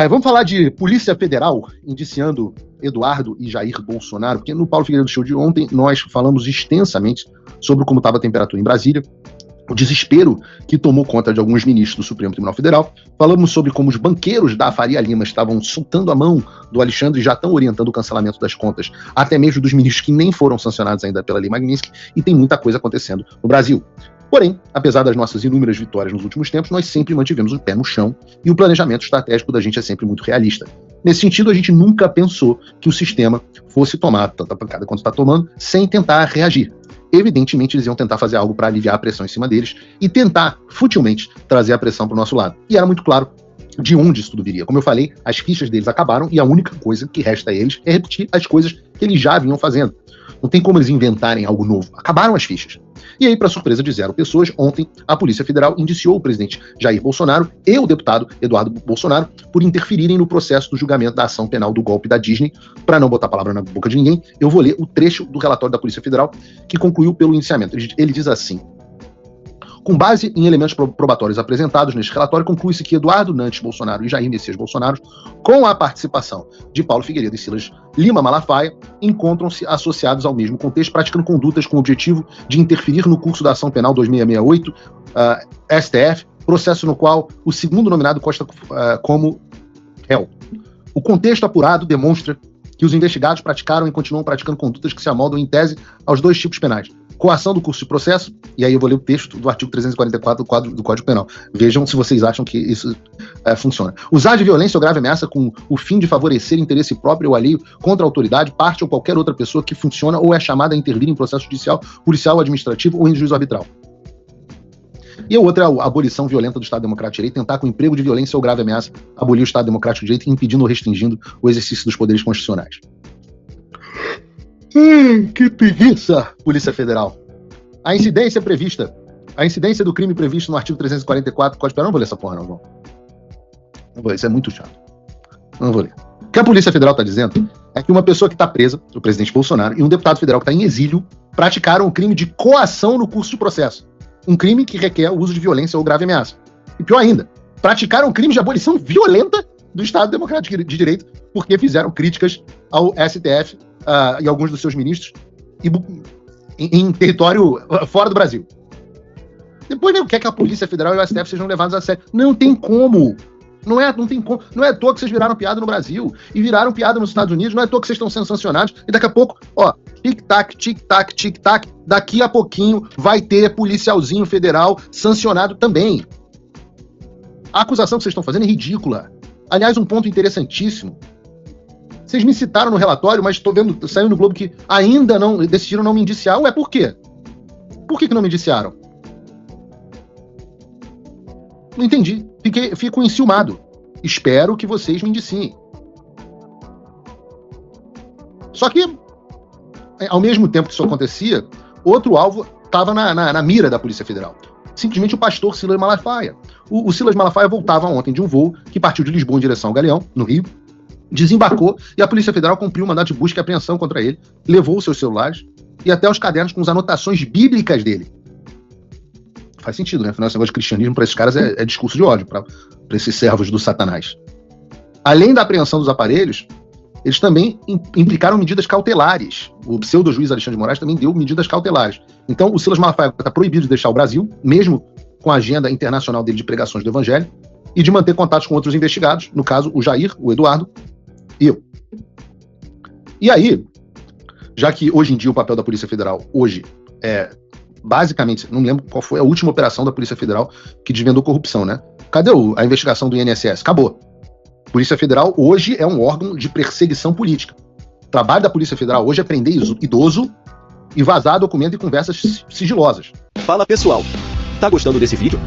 Vamos falar de Polícia Federal indiciando Eduardo e Jair Bolsonaro, porque no Paulo Figueiredo Show de ontem nós falamos extensamente sobre como estava a temperatura em Brasília, o desespero que tomou conta de alguns ministros do Supremo Tribunal Federal. Falamos sobre como os banqueiros da Faria Lima estavam soltando a mão do Alexandre e já estão orientando o cancelamento das contas, até mesmo dos ministros que nem foram sancionados ainda pela Lei Magnitsky, e tem muita coisa acontecendo no Brasil. Porém, apesar das nossas inúmeras vitórias nos últimos tempos, nós sempre mantivemos o pé no chão e o planejamento estratégico da gente é sempre muito realista. Nesse sentido, a gente nunca pensou que o sistema fosse tomar tanta pancada quanto está tomando sem tentar reagir. Evidentemente, eles iam tentar fazer algo para aliviar a pressão em cima deles e tentar, futilmente, trazer a pressão para o nosso lado. E era muito claro de onde isso tudo viria. Como eu falei, as fichas deles acabaram e a única coisa que resta a eles é repetir as coisas que eles já vinham fazendo. Não tem como eles inventarem algo novo. Acabaram as fichas. E aí, para surpresa de zero pessoas, ontem a Polícia Federal indiciou o presidente Jair Bolsonaro e o deputado Eduardo Bolsonaro por interferirem no processo do julgamento da ação penal do golpe da Disney. Para não botar a palavra na boca de ninguém, eu vou ler o trecho do relatório da Polícia Federal que concluiu pelo indiciamento. Ele diz assim: com base em elementos probatórios apresentados neste relatório, conclui-se que Eduardo Nantes Bolsonaro e Jair Messias Bolsonaro, com a participação de Paulo Figueiredo e Silas Lima Malafaia, encontram-se associados ao mesmo contexto, praticando condutas com o objetivo de interferir no curso da ação penal 2668, STF, processo no qual o segundo nominado consta como réu. O contexto apurado demonstra que os investigados praticaram e continuam praticando condutas que se amoldam em tese aos dois tipos penais: coação do curso de processo, e aí eu vou ler o texto do artigo 344 do Código Penal. Vejam se vocês acham que isso funciona. Usar de violência ou grave ameaça com o fim de favorecer interesse próprio ou alheio contra a autoridade, parte ou qualquer outra pessoa que funciona ou é chamada a intervir em processo judicial, policial, administrativo ou em juízo arbitral. E a outra é a abolição violenta do Estado Democrático de Direito, tentar com emprego de violência ou grave ameaça abolir o Estado Democrático de Direito, impedindo ou restringindo o exercício dos poderes constitucionais. Que preguiça, Polícia Federal. A incidência do crime previsto no artigo 344 do Código Penal. Não vou ler essa porra, não vou ler, isso é muito chato. Não vou ler. O que a Polícia Federal está dizendo é que uma pessoa que está presa, o presidente Bolsonaro, e um deputado federal que está em exílio, praticaram o crime de coação no curso de processo. Um crime que requer o uso de violência ou grave ameaça. E pior ainda, praticaram um crime de abolição violenta do Estado Democrático de Direito, porque fizeram críticas ao STF e alguns dos seus ministros em território fora do Brasil. Depois, né, quer que a Polícia Federal e o STF sejam levados a sério. Não tem como. Não tem como. Não é à toa que vocês viraram piada no Brasil e viraram piada nos Estados Unidos. Não é à toa que vocês estão sendo sancionados. E daqui a pouco, tic-tac, tic-tac, tic-tac, daqui a pouquinho vai ter policialzinho federal sancionado também. A acusação que vocês estão fazendo é ridícula. Aliás, um ponto interessantíssimo. Vocês me citaram no relatório, mas estou vendo, saiu no Globo que ainda não decidiram não me indiciar. Ué, por quê? Por que não me indiciaram? Não entendi. Fico enciumado. Espero que vocês me indiciem. Só que, ao mesmo tempo que isso acontecia, outro alvo estava na mira da Polícia Federal. Simplesmente o pastor Silas Malafaia. O Silas Malafaia voltava ontem de um voo que partiu de Lisboa em direção ao Galeão, no Rio, desembarcou e a Polícia Federal cumpriu um mandato de busca e apreensão contra ele, levou os seus celulares e até os cadernos com as anotações bíblicas dele. Faz sentido, né? Afinal, esse negócio de cristianismo para esses caras é discurso de ódio, para esses servos do Satanás. Além da apreensão dos aparelhos, eles também implicaram medidas cautelares. O pseudo-juiz Alexandre de Moraes também deu medidas cautelares. Então, o Silas Malafaia está proibido de deixar o Brasil, mesmo com a agenda internacional dele de pregações do Evangelho, e de manter contatos com outros investigados, no caso, o Jair, o Eduardo e eu. E aí, já que hoje em dia o papel da Polícia Federal, hoje, basicamente, não lembro qual foi a última operação da Polícia Federal que desvendou corrupção, né? Cadê a investigação do INSS? Acabou. Polícia Federal hoje é um órgão de perseguição política. O trabalho da Polícia Federal hoje é prender idoso e vazar documento e conversas sigilosas. Fala pessoal, tá gostando desse vídeo?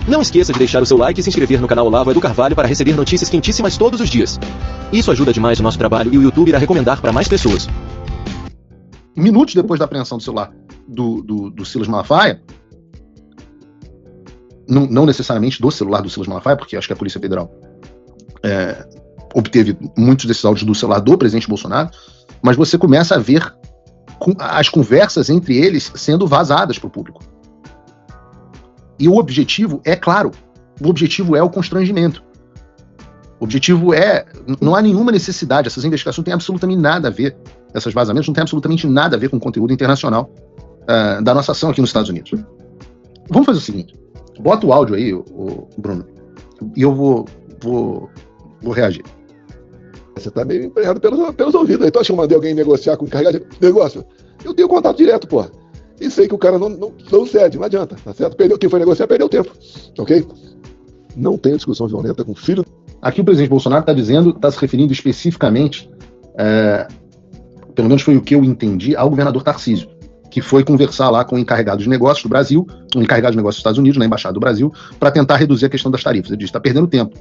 Não esqueça de deixar o seu like e se inscrever no canal Olavo Edu Carvalho para receber notícias quentíssimas todos os dias. Isso ajuda demais o nosso trabalho e o YouTube irá recomendar para mais pessoas. Minutos depois da apreensão do celular do Silas Malafaia, não necessariamente do celular do Silas Malafaia, porque acho que a Polícia Federal obteve muitos desses áudios do celular do presidente Bolsonaro, mas você começa a ver as conversas entre eles sendo vazadas para o público. E o objetivo é claro, o objetivo é o constrangimento. O objetivo não há nenhuma necessidade, essas investigações não têm absolutamente nada a ver, esses vazamentos não têm absolutamente nada a ver com o conteúdo internacional da nossa ação aqui nos Estados Unidos. Vamos fazer o seguinte, bota o áudio aí, o Bruno, e eu vou reagir. Você tá meio empenhado pelos ouvidos aí. Tu acha que eu mandei alguém negociar com o encarregado de negócio? Eu tenho contato direto, porra. E sei que o cara não cede, não adianta, tá certo? Quem foi negociar perdeu tempo, ok? Não tenho discussão violenta com o filho. Aqui o presidente Bolsonaro está se referindo especificamente, pelo menos foi o que eu entendi, ao governador Tarcísio, que foi conversar lá com o encarregado de negócios do Brasil, o encarregado de negócios dos Estados Unidos, na Embaixada do Brasil, para tentar reduzir a questão das tarifas. Ele disse, está perdendo tempo.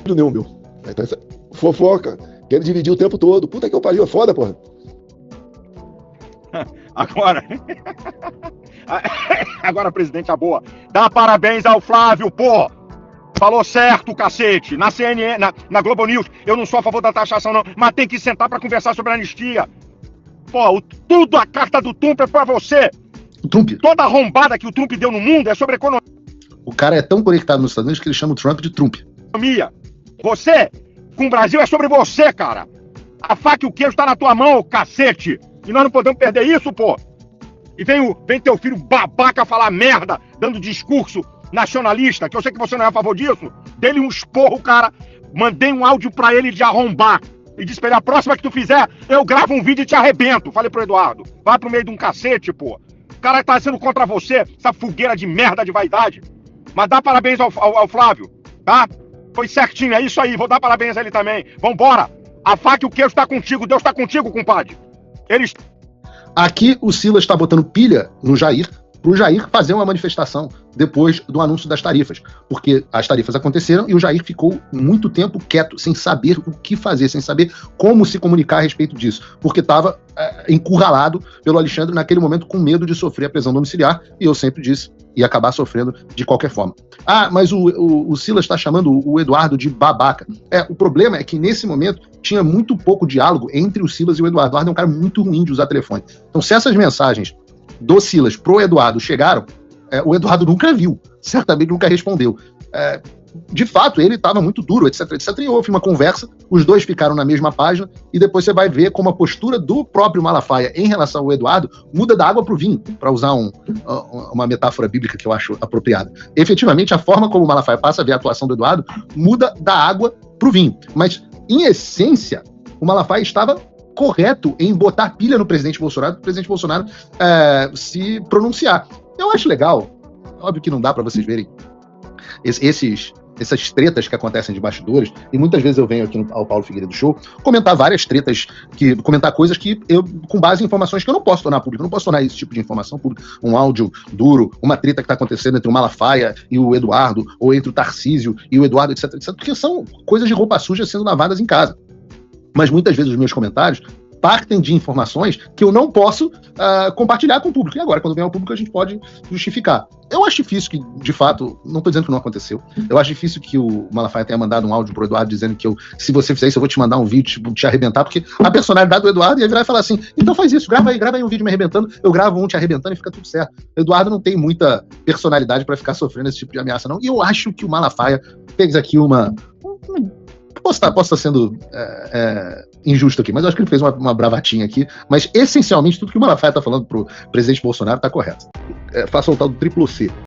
Filho nenhum, meu. Então, essa fofoca, quer dividir o tempo todo. Puta que eu pariu, é foda, porra. Agora, presidente, a boa. Dá parabéns ao Flávio, pô! Falou certo, cacete! Na CNN, na Globo News, eu não sou a favor da taxação, não, mas tem que sentar pra conversar sobre a anistia. Pô, tudo a carta do Trump é pra você. O Trump? Toda a arrombada que o Trump deu no mundo é sobre economia. O cara é tão conectado nos Estados Unidos que ele chama o Trump de Trump. Você, com o Brasil, é sobre você, cara. A faca e o queijo tá na tua mão, cacete. E nós não podemos perder isso, pô. E vem teu filho babaca falar merda, dando discurso nacionalista, que eu sei que você não é a favor disso. Dele um esporro, cara. Mandei um áudio pra ele de arrombar. E disse pra ele, a próxima que tu fizer, eu gravo um vídeo e te arrebento. Falei pro Eduardo, vai pro meio de um cacete, pô. O cara tá sendo contra você, essa fogueira de merda de vaidade. Mas dá parabéns ao Flávio, tá? Foi certinho, é isso aí, vou dar parabéns a ele também. Vambora, a faca e o queijo tá contigo, Deus tá contigo, compadre. Eles... Aqui o Silas está botando pilha no Jair, pro Jair fazer uma manifestação depois do anúncio das tarifas, porque as tarifas aconteceram e o Jair ficou muito tempo quieto, sem saber o que fazer, sem saber como se comunicar a respeito disso, porque estava encurralado pelo Alexandre naquele momento com medo de sofrer a prisão domiciliar, e eu sempre disse, ia acabar sofrendo de qualquer forma. Ah, mas o Silas está chamando o Eduardo de babaca. O problema é que nesse momento tinha muito pouco diálogo entre o Silas e o Eduardo. O Eduardo é um cara muito ruim de usar telefone. Então, se essas mensagens do Silas pro Eduardo chegaram, o Eduardo nunca viu, certamente nunca respondeu. De fato, ele estava muito duro, etc, etc, e houve uma conversa, os dois ficaram na mesma página, e depois você vai ver como a postura do próprio Malafaia em relação ao Eduardo muda da água para o vinho, para usar uma metáfora bíblica que eu acho apropriada. Efetivamente, a forma como o Malafaia passa a ver a atuação do Eduardo muda da água para o vinho. Mas, em essência, o Malafaia estava correto em botar pilha no presidente Bolsonaro, para o presidente Bolsonaro se pronunciar. Eu acho legal, óbvio que não dá para vocês verem essas tretas que acontecem de bastidores, e muitas vezes eu venho aqui ao Paulo Figueiredo Show comentar várias tretas, comentar coisas que eu, com base em informações que eu não posso tornar público, eu não posso tornar esse tipo de informação pública, um áudio duro, uma treta que está acontecendo entre o Malafaia e o Eduardo, ou entre o Tarcísio e o Eduardo, etc, etc, porque são coisas de roupa suja sendo lavadas em casa. Mas muitas vezes os meus comentários partem de informações que eu não posso compartilhar com o público. E agora, quando vem ao público, a gente pode justificar. Eu acho difícil que, de fato, não estou dizendo que não aconteceu, eu acho difícil que o Malafaia tenha mandado um áudio pro Eduardo dizendo que se você fizer isso, eu vou te mandar um vídeo, tipo, te arrebentar, porque a personalidade do Eduardo ia virar e falar assim, então faz isso, grava aí um vídeo me arrebentando, eu gravo um te arrebentando e fica tudo certo. O Eduardo não tem muita personalidade para ficar sofrendo esse tipo de ameaça, não. E eu acho que o Malafaia fez aqui posso estar sendo injusto aqui, mas eu acho que ele fez uma bravatinha aqui, mas essencialmente tudo que o Malafaia está falando pro presidente Bolsonaro está correto. Faça o tal do triplo C.